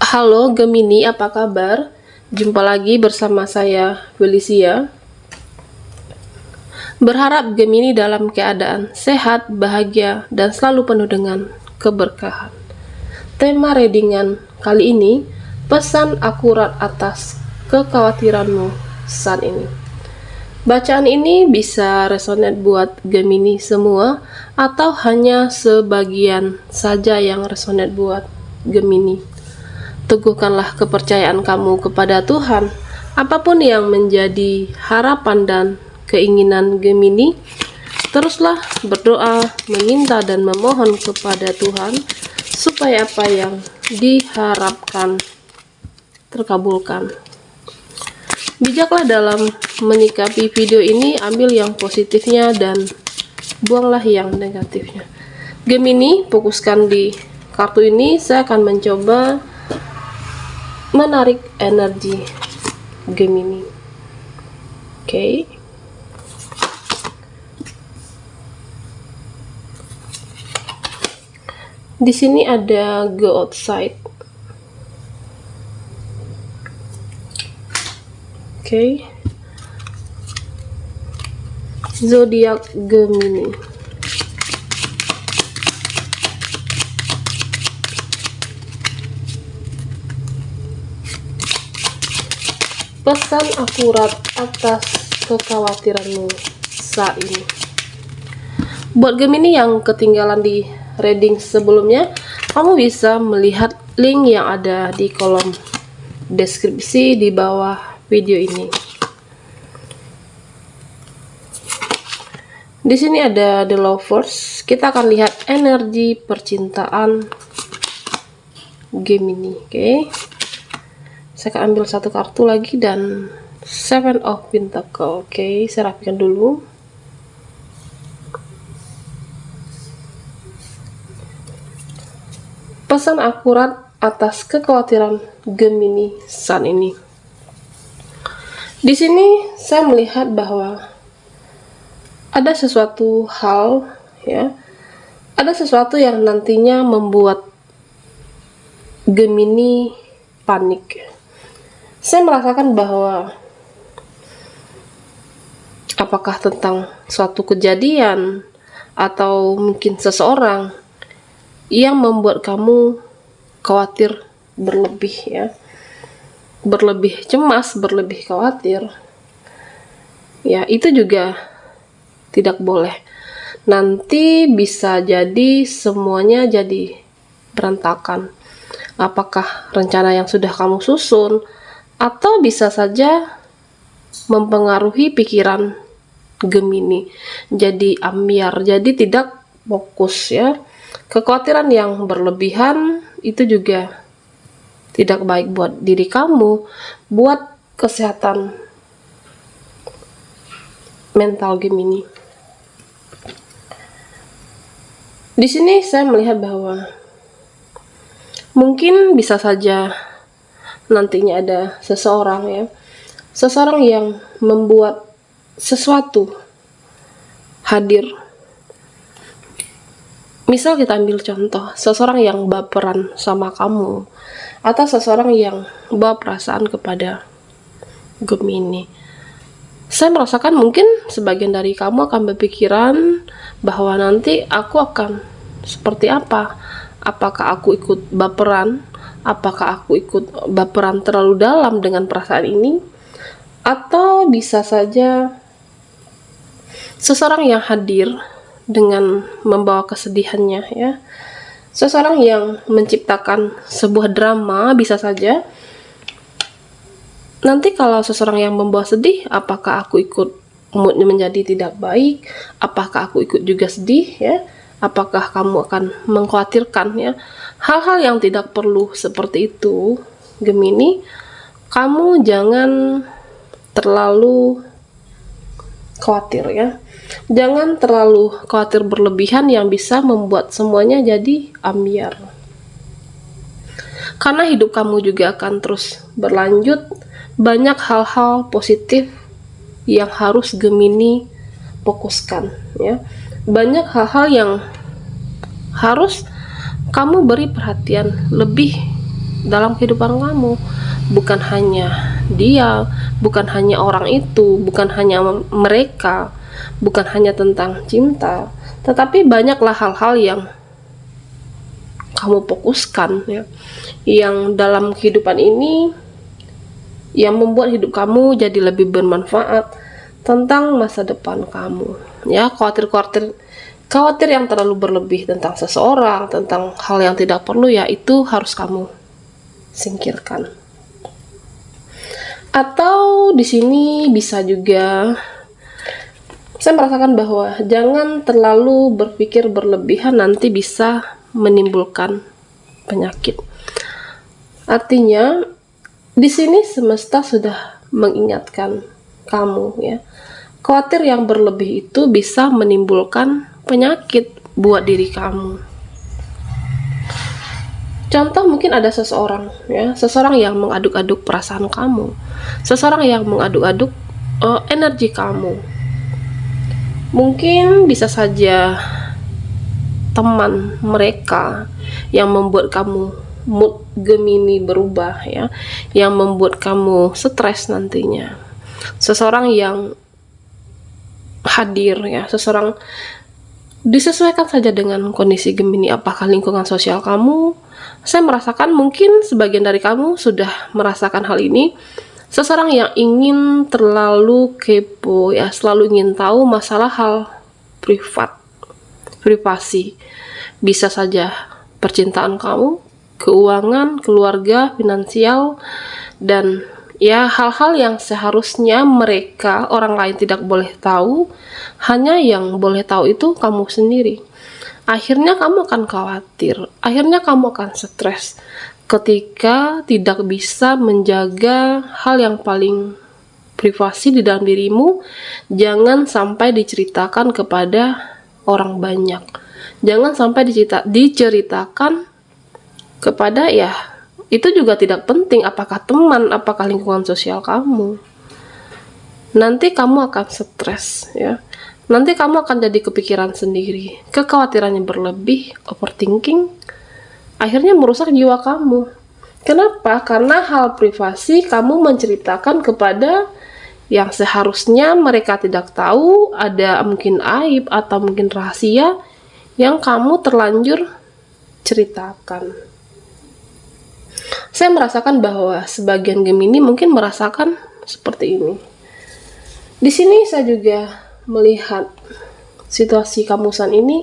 Halo Gemini, apa kabar? Jumpa lagi bersama saya, Felicia. Berharap Gemini dalam keadaan sehat, bahagia, dan selalu penuh dengan keberkahan. Tema readingan kali ini, pesan akurat atas kekhawatiranmu saat ini. Bacaan ini bisa resonate buat Gemini semua, atau hanya sebagian saja yang resonate buat Gemini. Teguhkanlah kepercayaan kamu kepada Tuhan. Apapun yang menjadi harapan dan keinginan Gemini, teruslah berdoa, meminta dan memohon kepada Tuhan supaya apa yang diharapkan terkabulkan. Bijaklah dalam menyikapi video ini, ambil yang positifnya dan buanglah yang negatifnya. Gemini, fokuskan di kartu ini. Saya akan mencoba menarik energi Gemini. Oke. Di sini ada go outside. Oke. Zodiak Gemini. Pesan akurat atas kekhawatiranmu saat ini. Buat Gemini yang ketinggalan di reading sebelumnya, kamu bisa melihat link yang ada di kolom deskripsi di bawah video ini. Di sini ada The Lovers. Kita akan lihat energi percintaan Gemini. Oke. Saya akan ambil satu kartu lagi dan Seven of Pentacle. Oke, saya rapikan dulu. Pesan akurat atas kekhawatiran Gemini saat ini. Di sini saya melihat bahwa ada sesuatu hal, ya, ada sesuatu yang nantinya membuat Gemini panik. Saya merasakan bahwa apakah tentang suatu kejadian atau mungkin seseorang yang membuat kamu khawatir berlebih, ya. Berlebih cemas, berlebih khawatir. Ya, itu juga tidak boleh. Nanti bisa jadi semuanya jadi berantakan. Apakah rencana yang sudah kamu susun, atau bisa saja mempengaruhi pikiran Gemini, jadi ambiar, jadi tidak fokus, ya. Kekhawatiran yang berlebihan itu juga tidak baik buat diri kamu, buat kesehatan mental Gemini. Di sini saya melihat bahwa mungkin bisa saja nantinya ada seseorang, ya, seseorang yang membuat sesuatu hadir. Misal kita ambil contoh, seseorang yang baperan sama kamu, atau seseorang yang bawa perasaan kepada Gemini. Saya merasakan mungkin sebagian dari kamu akan berpikiran bahwa nanti aku akan seperti apa. Apakah aku ikut baperan? Apakah aku ikut baperan terlalu dalam dengan perasaan ini? Atau bisa saja seseorang yang hadir dengan membawa kesedihannya, ya. Seseorang yang menciptakan sebuah drama, bisa saja. Nanti kalau seseorang yang membawa sedih, apakah aku ikut moodnya menjadi tidak baik? Apakah aku ikut juga sedih, ya? Apakah kamu akan mengkhawatirkan, ya? Hal-hal yang tidak perlu seperti itu, Gemini. Kamu jangan terlalu khawatir, ya. Jangan terlalu khawatir berlebihan yang bisa membuat semuanya jadi ambiar. Karena hidup kamu juga akan terus berlanjut. Banyak hal-hal positif yang harus Gemini fokuskan, ya. Banyak hal-hal yang harus kamu beri perhatian lebih dalam kehidupan kamu. Bukan hanya dia, bukan hanya orang itu, bukan hanya mereka, bukan hanya tentang cinta, tetapi banyaklah hal-hal yang kamu fokuskan ya, yang dalam kehidupan ini yang membuat hidup kamu jadi lebih bermanfaat tentang masa depan kamu ya. Khawatir yang terlalu berlebih tentang seseorang, tentang hal yang tidak perlu ya, itu harus kamu singkirkan. Atau di sini bisa juga saya merasakan bahwa jangan terlalu berpikir berlebihan, nanti bisa menimbulkan penyakit. Artinya di sini semesta sudah mengingatkan kamu ya. Khawatir yang berlebih itu bisa menimbulkan penyakit buat diri kamu. Contoh, mungkin ada seseorang ya, seseorang yang mengaduk-aduk perasaan kamu, seseorang yang mengaduk-aduk energi kamu. Mungkin bisa saja teman mereka yang membuat kamu mood Gemini berubah ya, yang membuat kamu stres nantinya. Seseorang yang hadir ya, seseorang, disesuaikan saja dengan kondisi Gemini. Apakah lingkungan sosial kamu? Saya merasakan mungkin sebagian dari kamu sudah merasakan hal ini. Seseorang yang ingin terlalu kepo ya, selalu ingin tahu masalah hal privasi. Bisa saja percintaan kamu, keuangan, keluarga, finansial, dan ya hal-hal yang seharusnya mereka, orang lain tidak boleh tahu. Hanya yang boleh tahu itu kamu sendiri. Akhirnya kamu akan khawatir, akhirnya kamu akan stres ketika tidak bisa menjaga hal yang paling privasi di dalam dirimu. Jangan sampai diceritakan kepada orang banyak, jangan sampai diceritakan kepada ya, itu juga tidak penting, apakah teman, apakah lingkungan sosial kamu. Nanti kamu akan stres ya. Nanti kamu akan jadi kepikiran sendiri, kekhawatirannya berlebih, overthinking, akhirnya merusak jiwa kamu. Kenapa? Karena hal privasi kamu menceritakan kepada yang seharusnya mereka tidak tahu, ada mungkin aib atau mungkin rahasia yang kamu terlanjur ceritakan. Saya merasakan bahwa sebagian Gemini mungkin merasakan seperti ini. Di sini saya juga melihat situasi kamu saat ini,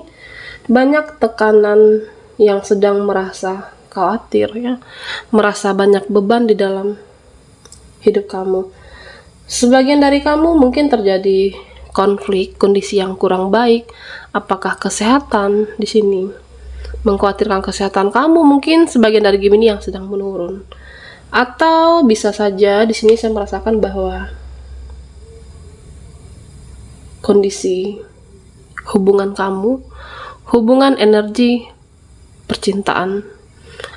banyak tekanan yang sedang merasa khawatir ya, merasa banyak beban di dalam hidup kamu. Sebagian dari kamu mungkin terjadi konflik, kondisi yang kurang baik, apakah kesehatan di sini, mengkhawatirkan kesehatan kamu, mungkin sebagian dari Gemini yang sedang menurun. Atau bisa saja di sini saya merasakan bahwa kondisi hubungan kamu, hubungan energi percintaan,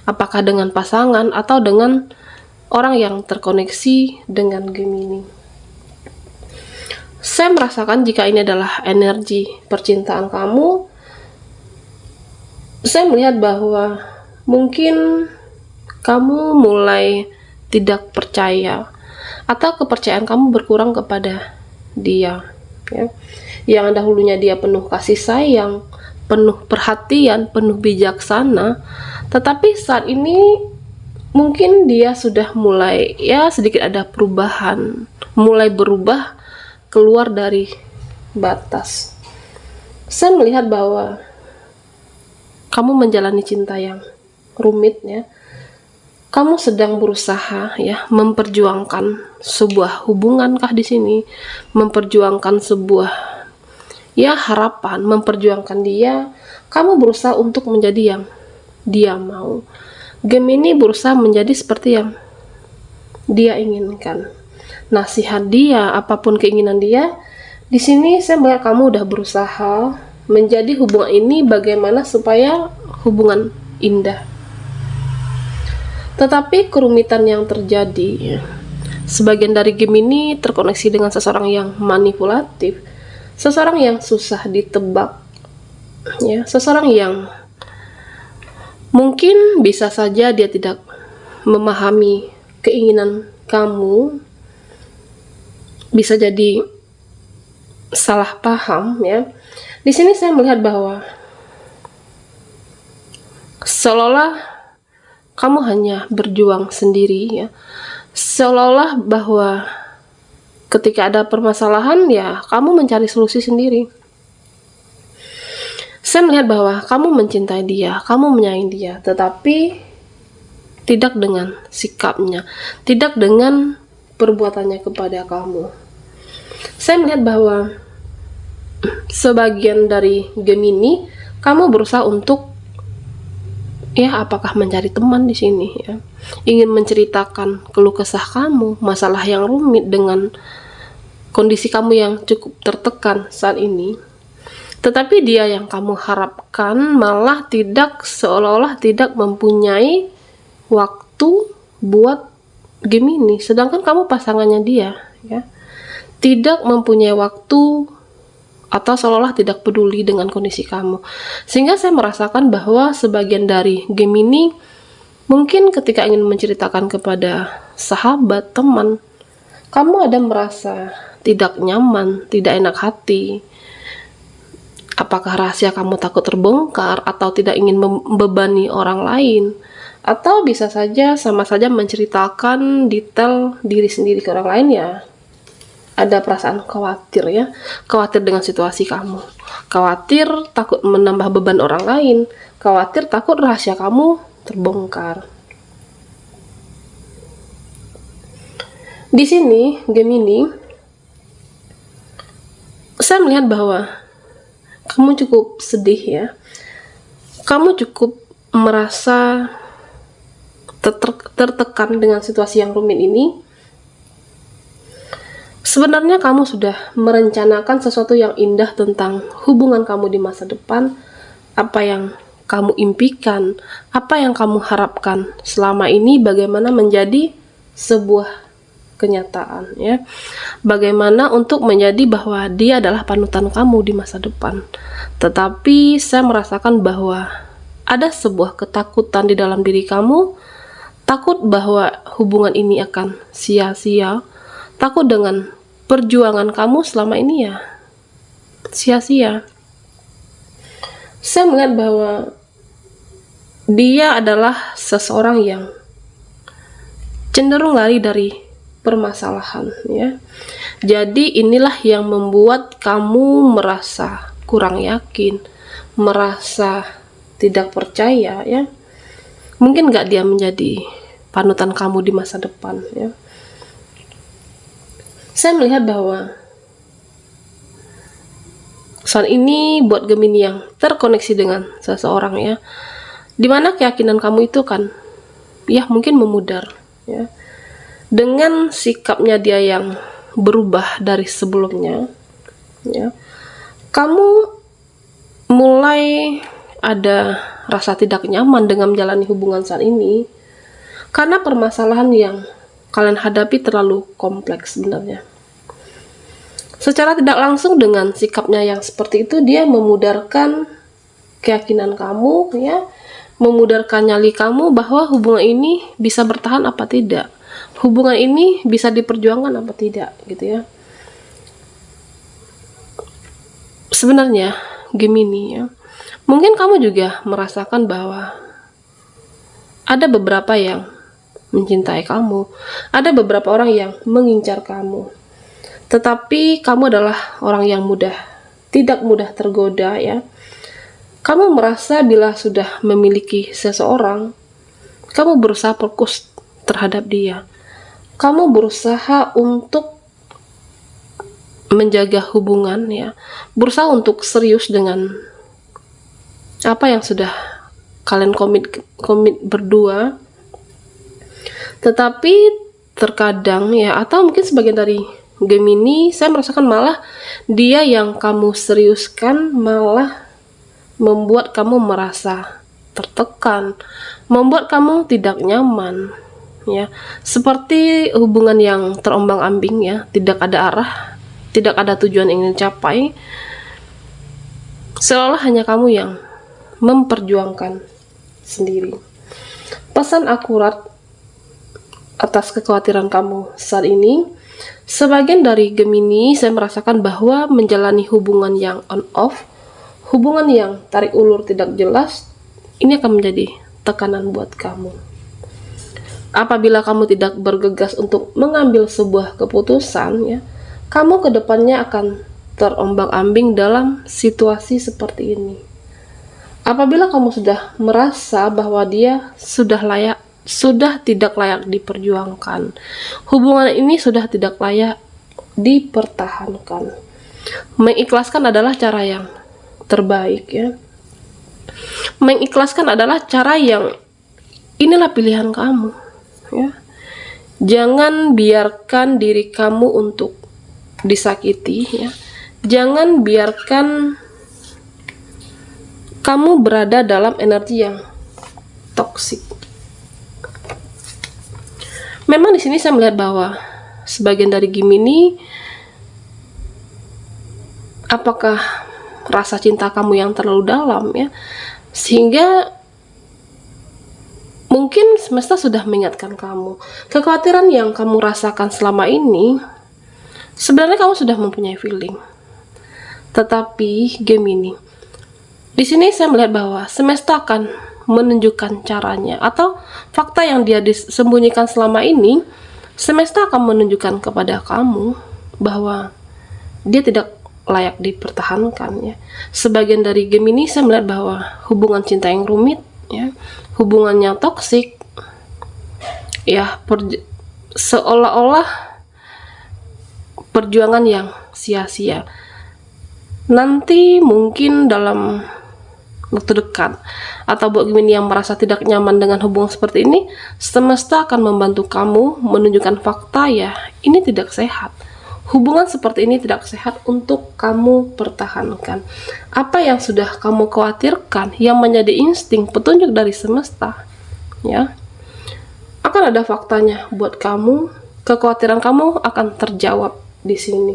apakah dengan pasangan atau dengan orang yang terkoneksi dengan Gemini. Saya merasakan jika ini adalah energi percintaan kamu, saya melihat bahwa mungkin kamu mulai tidak percaya atau kepercayaan kamu berkurang kepada dia ya. Yang dahulunya dia penuh kasih sayang, penuh perhatian, penuh bijaksana, tetapi saat ini mungkin dia sudah mulai ya sedikit ada perubahan, mulai berubah, keluar dari batas. Saya melihat bahwa kamu menjalani cinta yang rumit ya. Kamu sedang berusaha ya memperjuangkan sebuah hubungankah di sini, memperjuangkan sebuah ya harapan, memperjuangkan dia. Kamu berusaha untuk menjadi yang dia mau. Gemini berusaha menjadi seperti yang dia inginkan. Nasihat dia, apapun keinginan dia. Di sini saya melihat kamu udah berusaha menjadi hubungan ini bagaimana supaya hubungan indah. Tetapi kerumitan yang terjadi, sebagian dari Gemini terkoneksi dengan seseorang yang manipulatif, seseorang yang susah ditebak, ya, seseorang yang mungkin bisa saja dia tidak memahami keinginan kamu, bisa jadi salah paham ya. Di sini saya melihat bahwa seolah-olah kamu hanya berjuang sendiri ya. Seolah-olah bahwa ketika ada permasalahan ya kamu mencari solusi sendiri. Saya melihat bahwa kamu mencintai dia, kamu menyayangi dia, tetapi tidak dengan sikapnya, tidak dengan perbuatannya kepada kamu. Saya melihat bahwa sebagian dari Gemini, kamu berusaha untuk apakah mencari teman di sini ya. Ingin menceritakan keluh kesah kamu, masalah yang rumit dengan kondisi kamu yang cukup tertekan saat ini. Tetapi dia yang kamu harapkan malah seolah-olah tidak mempunyai waktu buat Gemini, sedangkan kamu pasangannya dia ya. Tidak mempunyai waktu atau seolah-olah tidak peduli dengan kondisi kamu. Sehingga saya merasakan bahwa sebagian dari Gemini mungkin ketika ingin menceritakan kepada sahabat, teman, kamu ada merasa tidak nyaman, tidak enak hati. Apakah rahasia kamu takut terbongkar atau tidak ingin membebani orang lain, atau bisa saja sama saja menceritakan detail diri sendiri ke orang lain ya. Ada perasaan khawatir ya, khawatir dengan situasi kamu, khawatir takut menambah beban orang lain, khawatir takut rahasia kamu terbongkar. Di sini Gemini, saya melihat bahwa kamu cukup sedih ya. Kamu cukup merasa tertekan dengan situasi yang rumit ini. Sebenarnya kamu sudah merencanakan sesuatu yang indah tentang hubungan kamu di masa depan. Apa yang kamu impikan, apa yang kamu harapkan selama ini, bagaimana menjadi sebuah kenyataan ya. Bagaimana untuk menjadi bahwa dia adalah panutan kamu di masa depan. Tetapi saya merasakan bahwa ada sebuah ketakutan di dalam diri kamu, takut bahwa hubungan ini akan sia-sia, takut dengan perjuangan kamu selama ini ya sia-sia. Saya melihat bahwa dia adalah seseorang yang cenderung lari dari permasalahan ya. Jadi inilah yang membuat kamu merasa kurang yakin, merasa tidak percaya ya. Mungkin gak dia menjadi panutan kamu di masa depan ya. Saya melihat bahwa saat ini buat Gemini yang terkoneksi dengan seseorang ya, dimana keyakinan kamu itu kan ya mungkin memudar ya. Dengan sikapnya dia yang berubah dari sebelumnya ya, kamu mulai ada rasa tidak nyaman dengan menjalani hubungan saat ini karena permasalahan yang kalian hadapi terlalu kompleks sebenarnya. Secara tidak langsung dengan sikapnya yang seperti itu, dia memudarkan keyakinan kamu ya, memudarkan nyali kamu bahwa hubungan ini bisa bertahan apa tidak, hubungan ini bisa diperjuangkan apa tidak gitu ya. Sebenarnya Gemini ya, mungkin kamu juga merasakan bahwa ada beberapa yang mencintai kamu, ada beberapa orang yang mengincar kamu, tetapi kamu adalah orang yang tidak mudah tergoda ya. Kamu merasa bila sudah memiliki seseorang, kamu berusaha fokus terhadap dia. Kamu berusaha untuk menjaga hubungan ya, berusaha untuk serius dengan apa yang sudah kalian komit berdua. Tetapi terkadang ya, atau mungkin sebagian dari Gemini, saya merasakan malah dia yang kamu seriuskan malah membuat kamu merasa tertekan, membuat kamu tidak nyaman ya, seperti hubungan yang terombang-ambing ya, tidak ada arah, tidak ada tujuan yang ingin dicapai, seolah hanya kamu yang memperjuangkan sendiri. Pesan akurat atas kekhawatiran kamu saat ini. Sebagian dari Gemini, saya merasakan bahwa menjalani hubungan yang on-off, hubungan yang tarik ulur tidak jelas, ini akan menjadi tekanan buat kamu. Apabila kamu tidak bergegas untuk mengambil sebuah keputusan, ya, kamu kedepannya akan terombang-ambing dalam situasi seperti ini. Apabila kamu sudah merasa bahwa dia sudah tidak layak diperjuangkan, hubungan ini sudah tidak layak dipertahankan, mengikhlaskan adalah cara yang terbaik, ya. Mengikhlaskan adalah cara yang inilah pilihan kamu, ya. Jangan biarkan diri kamu untuk disakiti, ya. Jangan biarkan kamu berada dalam energi yang toksik. Memang di sini saya melihat bahwa sebagian dari Gemini, apakah rasa cinta kamu yang terlalu dalam, ya, sehingga mungkin semesta sudah mengingatkan kamu. Kekhawatiran yang kamu rasakan selama ini, sebenarnya kamu sudah mempunyai feeling. Tetapi Gemini, di sini saya melihat bahwa semesta akan menunjukkan caranya, atau fakta yang dia disembunyikan selama ini, semesta akan menunjukkan kepada kamu bahwa dia tidak layak dipertahankan, ya. Sebagian dari Gemini, saya melihat bahwa hubungan cinta yang rumit, ya, hubungannya toksik, ya, seolah-olah perjuangan yang sia-sia. Nanti mungkin dalam waktu dekat, atau buat Gemini yang merasa tidak nyaman dengan hubungan seperti ini, semesta akan membantu kamu menunjukkan fakta, ya, ini tidak sehat. Hubungan seperti ini tidak sehat untuk kamu pertahankan. Apa yang sudah kamu khawatirkan, yang menjadi insting petunjuk dari semesta, ya, akan ada faktanya buat kamu. Kekhawatiran kamu akan terjawab di sini.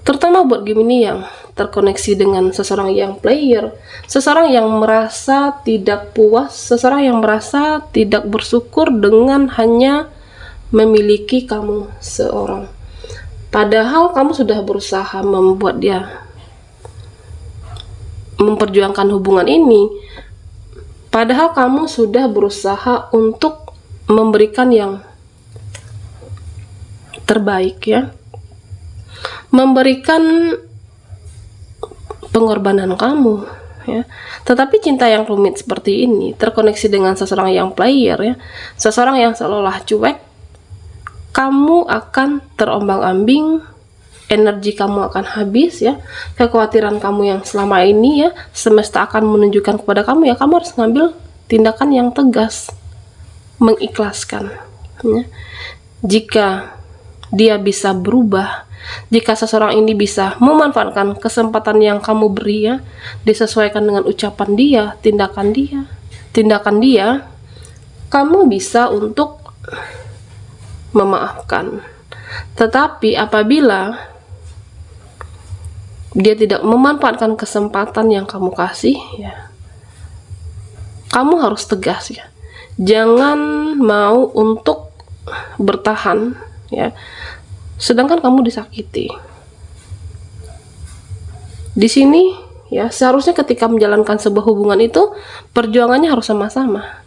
Terutama buat Gemini yang terkoneksi dengan seseorang yang player, seseorang yang merasa tidak puas, seseorang yang merasa tidak bersyukur dengan hanya memiliki kamu seorang. Padahal kamu sudah berusaha membuat dia memperjuangkan hubungan ini. Padahal kamu sudah berusaha untuk memberikan yang terbaik, ya. Memberikan pengorbanan kamu, ya. Tetapi cinta yang rumit seperti ini, terkoneksi dengan seseorang yang player, ya, seseorang yang seolah cuek, kamu akan terombang-ambing, energi kamu akan habis, ya. Kekhawatiran kamu yang selama ini, ya, semesta akan menunjukkan kepada kamu, ya, kamu harus ngambil tindakan yang tegas, mengikhlaskan, ya. Jika dia bisa berubah, jika seseorang ini bisa memanfaatkan kesempatan yang kamu beri, ya, disesuaikan dengan ucapan dia, tindakan dia, kamu bisa untuk memaafkan. Tetapi apabila dia tidak memanfaatkan kesempatan yang kamu kasih, ya, kamu harus tegas, ya. Jangan mau untuk bertahan, ya, sedangkan kamu disakiti. Di sini, ya, seharusnya ketika menjalankan sebuah hubungan itu, perjuangannya harus sama-sama,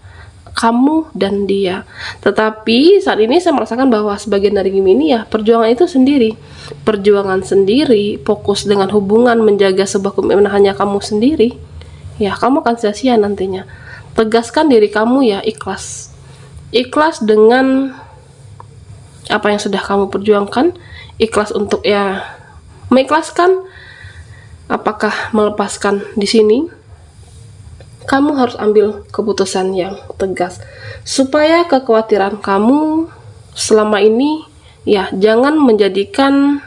kamu dan dia. Tetapi saat ini saya merasakan bahwa sebagian dari Gemini, ya, perjuangan itu sendiri, perjuangan sendiri, fokus dengan hubungan, menjaga sebuah komitmen hanya kamu sendiri, ya, kamu akan sia-sia nantinya. Tegaskan diri kamu, ya, ikhlas dengan apa yang sudah kamu perjuangkan, ikhlas untuk, ya, mengikhlaskan. Apakah melepaskan di sini? Kamu harus ambil keputusan yang tegas supaya kekhawatiran kamu selama ini, ya, jangan menjadikan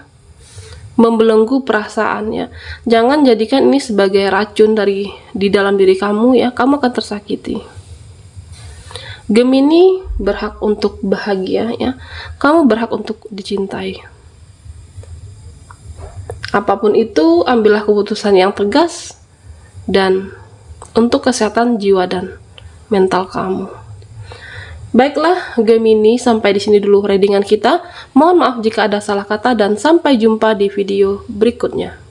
membelenggu perasaannya. Jangan jadikan ini sebagai racun di dalam diri kamu, ya, kamu akan tersakiti. Gemini berhak untuk bahagia, ya. Kamu berhak untuk dicintai. Apapun itu, ambillah keputusan yang tegas dan untuk kesehatan jiwa dan mental kamu. Baiklah Gemini, sampai di sini dulu readingan kita. Mohon maaf jika ada salah kata dan sampai jumpa di video berikutnya.